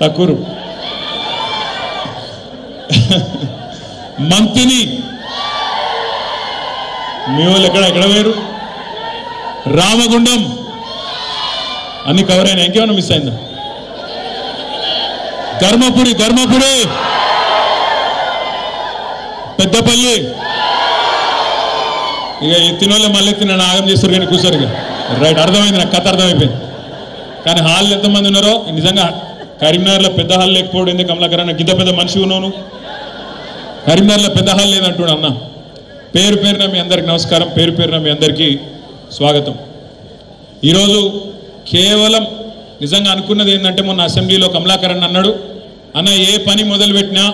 తక్కురు మంతిని మీ వాళ్ళు ఎక్కడ వేరు రామగుండం అన్ని కవర్ అయినా ఇంకేమన్నా మిస్ అయిందా ధర్మపురి పెద్దపల్లి ఇక ఎత్తిన వాళ్ళు మళ్ళీ ఎత్తి నన్ను ఆగం చేస్తారు కానీ కూర్చోరు ఇక రైట్ అర్థమైంది నాకు కథ అర్థమైపోయింది కానీ హాల్ ఎంతమంది ఉన్నారో నిజంగా కరీంనగర్లో పెద్ద హాల్ లేకపోవడం ఎందుకు కమలాకర్ అన్న గిద్ద పెద్ద మనిషి ఉన్నాను కరీంనగర్లో పెద్ద హాల్ లేదంటున్నా అన్న పేరు పేరున మీ అందరికి నమస్కారం పేరు పేరున మీ అందరికీ స్వాగతం ఈరోజు కేవలం నిజంగా అనుకున్నది ఏంటంటే మొన్న అసెంబ్లీలో కమలాకర్ అన్న అన్నాడు అన్న ఏ పని మొదలుపెట్టినా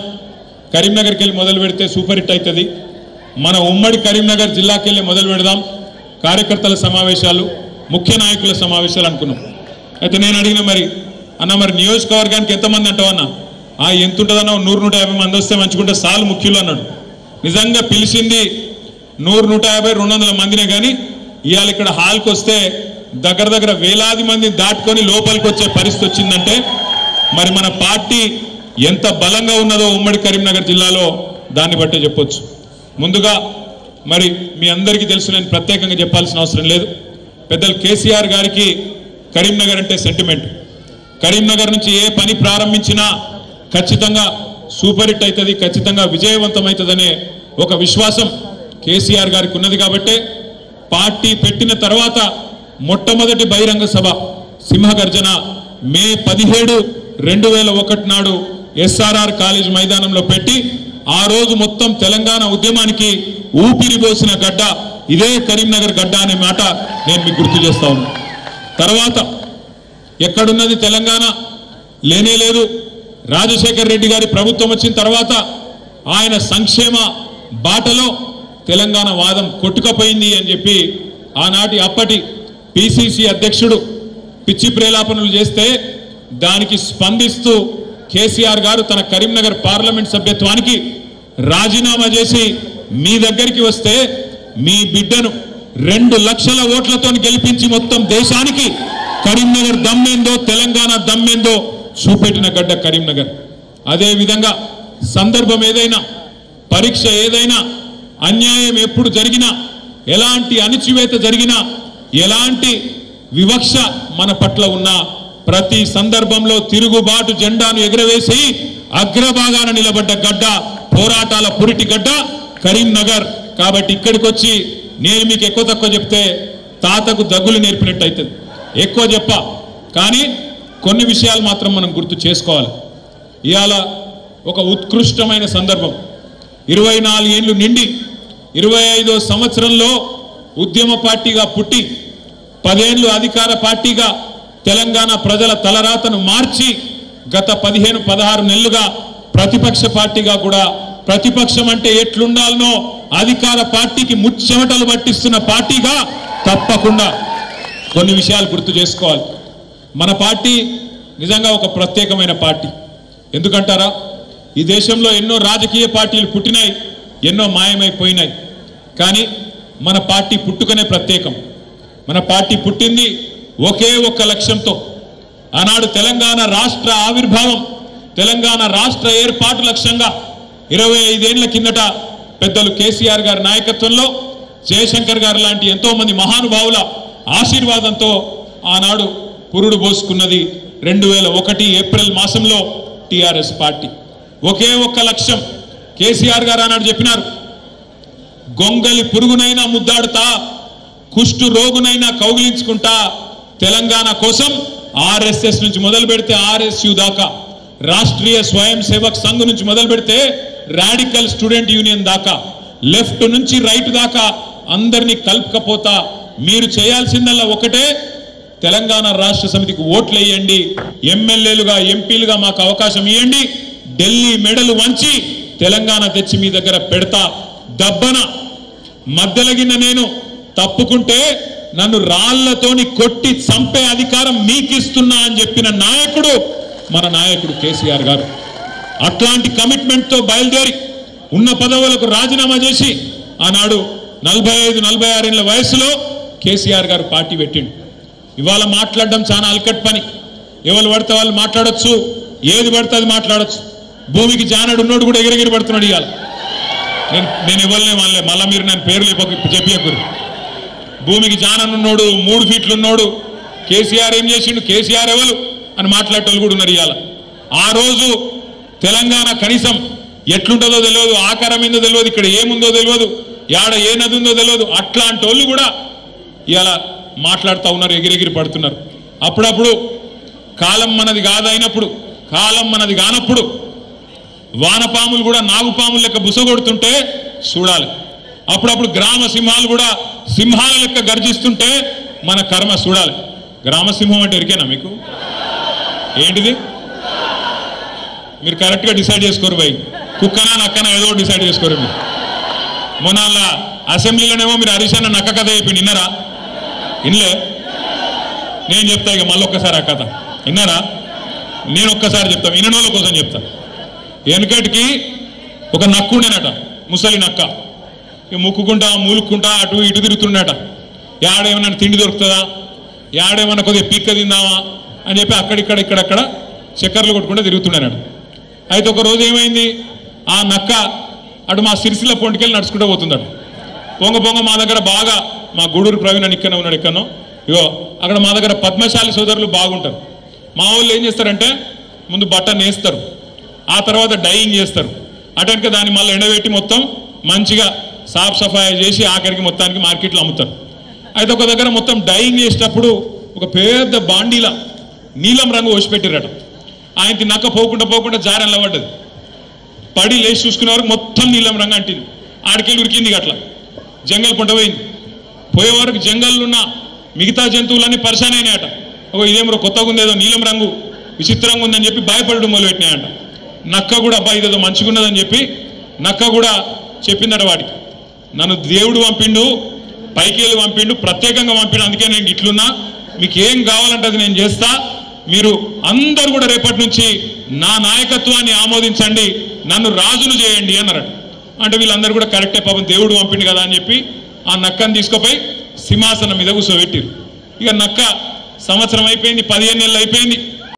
కరీంనగర్కి వెళ్ళి మొదలు పెడితే సూపర్ హిట్ అవుతుంది మన ఉమ్మడి కరీంనగర్ జిల్లాకి వెళ్ళి మొదలు పెడదాం కార్యకర్తల సమావేశాలు ముఖ్య నాయకుల సమావేశాలు అనుకున్నాం అయితే నేను అడిగిన మరి అన్న మరి నియోజకవర్గానికి ఎంతమంది అంటావన్నా ఎంత ఉంటుందన్నా 100-150 మంది వస్తే మంచుకుంటే సాలు ముఖ్యులు అన్నాడు నిజంగా పిలిచింది 100-150-200 మందినే కానీ ఇవాళ ఇక్కడ హాల్కి వస్తే దగ్గర వేలాది మంది దాటుకొని లోపలికి వచ్చే పరిస్థితి వచ్చిందంటే మరి మన పార్టీ ఎంత బలంగా ఉన్నదో ఉమ్మడి కరీంనగర్ జిల్లాలో దాన్ని బట్టే చెప్పొచ్చు ముందుగా మరి మీ అందరికీ తెలుసు నేను ప్రత్యేకంగా చెప్పాల్సిన అవసరం లేదు పెద్దలు కేసీఆర్ గారికి కరీంనగర్ అంటే సెంటిమెంట్ కరీంనగర్ నుంచి ఏ పని ప్రారంభించినా ఖచ్చితంగా సూపర్ హిట్ అవుతుంది ఖచ్చితంగా విజయవంతమవుతుందనే ఒక విశ్వాసం కేసీఆర్ గారికి ఉన్నది కాబట్టి పార్టీ పెట్టిన తర్వాత మొట్టమొదటి బహిరంగ సభ సింహగర్జన మే 17, 2001 నాడు ఎస్ఆర్ఆర్ కాలేజ్ మైదానంలో పెట్టి ఆ రోజు మొత్తం తెలంగాణ ఉద్యమానికి ఊపిరి పోసిన గడ్డ ఇదే కరీంనగర్ గడ్డ అనే మాట నేను మీకు గుర్తు చేస్తా ఉన్నాను తర్వాత ఎక్కడున్నది తెలంగాణ లేనే లేదు రాజశేఖర్ రెడ్డి గారి ప్రభుత్వం వచ్చిన తర్వాత ఆయన సంక్షేమ బాటలో తెలంగాణ వాదం కొట్టుకపోయింది అని చెప్పి ఆనాటి అప్పటి పిసిసి అధ్యక్షుడు పిచ్చి ప్రేలాపనలు చేస్తే దానికి స్పందిస్తూ కేసీఆర్ గారు తన కరీంనగర్ పార్లమెంట్ సభ్యత్వానికి రాజీనామా చేసి మీ దగ్గరికి వస్తే మీ బిడ్డను 2 లక్షల ఓట్లతో గెలిపించి మొత్తం దేశానికి కరీంనగర్ దమ్మేందో తెలంగాణ దమ్మేందో చూపెట్టిన గడ్డ కరీంనగర్ అదే విధంగా సందర్భం ఏదైనా పరీక్ష ఏదైనా అన్యాయం ఎప్పుడు జరిగినా ఎలాంటి అణచివేత జరిగినా ఎలాంటి వివక్ష మన పట్ల ఉన్నా ప్రతి సందర్భంలో తిరుగుబాటు జెండాను ఎగురవేసి అగ్రభాగాన నిలబడ్డ గడ్డ పోరాటాల పురిటి గడ్డ కరీంనగర్ కాబట్టి ఇక్కడికి వచ్చి నేను మీకు ఎక్కువ తక్కువ చెప్తే తాతకు దగ్గులు నేర్పినట్టు అవుతుంది ఎక్కువ చెప్ప కానీ కొన్ని విషయాలు మాత్రం మనం గుర్తు చేసుకోవాలి ఇవాళ ఒక ఉత్కృష్టమైన సందర్భం 24 ఏళ్ళు నిండి 25వ సంవత్సరంలో ఉద్యమ పార్టీగా పుట్టి 10 ఏళ్ళు అధికార పార్టీగా తెలంగాణ ప్రజల తలరాతను మార్చి గత 15-16 నెలలుగా ప్రతిపక్ష పార్టీగా కూడా ప్రతిపక్షం అంటే ఎట్లుండాలనో అధికార పార్టీకి ముచ్చెమటలు పట్టిస్తున్న పార్టీగా తప్పకుండా కొన్ని విషయాలు గుర్తు చేసుకోవాలి మన పార్టీ నిజంగా ఒక ప్రత్యేకమైన పార్టీ ఎందుకంటారా ఈ దేశంలో ఎన్నో రాజకీయ పార్టీలు పుట్టినాయి ఎన్నో మాయమైపోయినాయి కానీ మన పార్టీ పుట్టుకనే ప్రత్యేకం మన పార్టీ పుట్టింది ఒకే ఒక్క లక్ష్యంతో ఆనాడు తెలంగాణ రాష్ట్ర ఆవిర్భావం తెలంగాణ రాష్ట్ర ఏర్పాటు లక్ష్యంగా 25 ఏళ్ల కిందట పెద్దలు కేసీఆర్ గారి నాయకత్వంలో జయశంకర్ గారు లాంటి ఎంతో మంది మహానుభావుల ఆశీర్వాదంతో ఆనాడు పురుడు పోసుకున్నది 2001 ఏప్రిల్ మాసంలో టిఆర్ఎస్ పార్టీ ఒకే ఒక్క లక్ష్యం కేసీఆర్ గారు ఆనాడు చెప్పినారు గొంగలి పురుగునైనా ముద్దాడుతా కుష్టు రోగునైనా కౌగిలించుకుంటా తెలంగాణ కోసం ఆర్ఎస్ఎస్ నుంచి మొదలు పెడితే ఆర్ఎస్యు దాకా రాష్ట్రీయ స్వయం సేవక్ సంఘ్ నుంచి మొదలు పెడితే రాడికల్ స్టూడెంట్ యూనియన్ దాకా లెఫ్ట్ నుంచి రైట్ దాకా అందరినీ కలుపుకపోతా మీరు చేయాల్సిందల్లా ఒకటే తెలంగాణ రాష్ట్ర సమితికి ఓట్లు వేయండి ఎమ్మెల్యేలుగా ఎంపీలుగా మాకు అవకాశం ఇవ్వండి ఢిల్లీ మెడలు వంచి తెలంగాణ తెచ్చి మీ దగ్గర పెడతా దబ్బన మధ్యలగిన నేను తప్పుకుంటే నన్ను రాళ్లతోని కొట్టి చంపే అధికారం మీకిస్తున్నా అని చెప్పిన నాయకుడు మన నాయకుడు కేసీఆర్ గారు అట్లాంటి కమిట్మెంట్తో బయలుదేరి ఉన్న పదవులకు రాజీనామా చేసి ఆనాడు 45-46 ఏళ్ల వయసులో కేసీఆర్ గారు పార్టీ పెట్టిండు ఇవాళ మాట్లాడడం చాలా అల్కట్ పని ఎవరు పడితే వాళ్ళు మాట్లాడొచ్చు ఏది పడితే అది మాట్లాడచ్చు. భూమికి జానడు ఉన్నోడు కూడా ఎగిరెగిరి పడుతున్నాడు. ఇవాళ నేను ఇవ్వలే మళ్ళీ మీరు నేను పేర్లు చెప్పియకూరు. భూమికి జాననున్నోడు 3 ఫీట్లు ఉన్నోడు కేసీఆర్ ఏం చేసిండు, కేసీఆర్ ఎవరు అని మాట్లాడేటోళ్ళు కూడా ఉన్నారు. ఇవాళ ఆ రోజు తెలంగాణ కనీసం ఎట్లుంటుందో తెలియదు, ఆకారం ఏందో తెలియదు, ఇక్కడ ఏముందో తెలియదు, యాడ ఏ నది ఉందో తెలియదు, అట్లాంటి వాళ్ళు కూడా ఇవాళ మాట్లాడుతూ ఉన్నారు, ఎగిరెగిరి పడుతున్నారు. అప్పుడప్పుడు కాలం మనది కాదైనప్పుడు, కాలం మనది కానప్పుడు వానపాములు కూడా నాగుపాములు లెక్క బుసగొడుతుంటే చూడాలి. అప్పుడప్పుడు గ్రామ సింహాలు కూడా సింహాల లెక్క గర్జిస్తుంటే మన కర్మ చూడాలి. గ్రామసింహం అంటే ఎరికేనా మీకు? ఏంటిది? మీరు కరెక్ట్గా డిసైడ్ చేసుకోరు భయ్. కుక్కనా నక్కనా ఏదో డిసైడ్ చేసుకోరు మీరు. మొన్న అసెంబ్లీలోనేమో మీరు హరీష్ అన్న నక్క కథ అయిపోయింది, విన్నారా? ఇన్లే. నేను చెప్తా ఇక మళ్ళీ ఒక్కసారి ఆ కథ విన్నారా? నేను ఒక్కసారి చెప్తాను, వినోళ్ళ కోసం చెప్తా. వెనకటికి ఒక నక్కు ఉండేనట, ముసలి నక్క. ముక్కుకుంటా మూలుక్కుంటా అటు ఇటు తిరుగుతుండట. యాడేమన్నా తిండి దొరుకుతుందా, యాడేమన్నా కొద్దిగా పీక్క తిందామా అని చెప్పి ఇక్కడక్కడ చక్కర్లు కొట్టుకుంటూ తిరుగుతుండేనట. అయితే ఒక రోజు ఏమైంది, ఆ నక్క అటు మా సిరిసిల్ల పొంటికెళ్ళి నడుచుకుంటూ పోతుందట. పొంగ మా దగ్గర బాగా మా గూడూరు ప్రవీణ్ అని ఇక్కడనే ఉన్నాడు, ఎక్కడనో ఇగో అక్కడ మా దగ్గర పద్మశాలి సోదరులు బాగుంటారు. మా వాళ్ళు ఏం చేస్తారంటే ముందు బట్ట నేస్తారు, ఆ తర్వాత డైయింగ్ చేస్తారు. అటెనక దాన్ని మళ్ళీ ఎండబెట్టి మొత్తం మంచిగా సాఫ్ సఫాయి చేసి ఆఖరికి మొత్తానికి మార్కెట్లో అమ్ముతారు. అయితే ఒక దగ్గర మొత్తం డైయింగ్ చేసేటప్పుడు ఒక పెద్ద బాండీలా నీలం రంగు పోసిపెట్టిరట. ఆయనకి నక్క పోకుండా జారెన్ల పడ్డది. పడి లేచి చూసుకునే వరకు మొత్తం నీలం రంగు అంటింది. ఆడికెళ్ళి ఉరికింది, అట్లా జంగల్ పంట పోయింది. పోయే వరకు జంగల్లో ఉన్న మిగతా జంతువులన్నీ పరిశాన్ అయినాయట. ఇదేమో కొత్తగా ఉంది, ఏదో నీలం రంగు విచిత్రంగా ఉందని చెప్పి భయపడడం మొదలుపెట్టినాయంట. నక్క కూడా అబ్బాయి ఇదేదో మంచిగా ఉన్నదని చెప్పి నక్క కూడా చెప్పిందట వాడికి, నన్ను దేవుడు పంపిండు, పైకేళ్ళు పంపిండు, ప్రత్యేకంగా పంపిండు, అందుకే నేను ఇట్లున్నా, మీకు ఏం కావాలంటే అది నేను చేస్తా, మీరు అందరూ కూడా రేపటి నుంచి నా నాయకత్వాన్ని ఆమోదించండి, నన్ను రాజును చేయండి అన్నారట. అంటే వీళ్ళందరూ కూడా కరెక్టే, పాపం దేవుడు పంపిండు కదా అని చెప్పి ఆ నక్కను తీసుకుపోయి సింహాసనం మీద కూర్చోబెట్టిరు. ఇక నక్క సంవత్సరం అయిపోయింది, 15 నెలలు అయిపోయింది,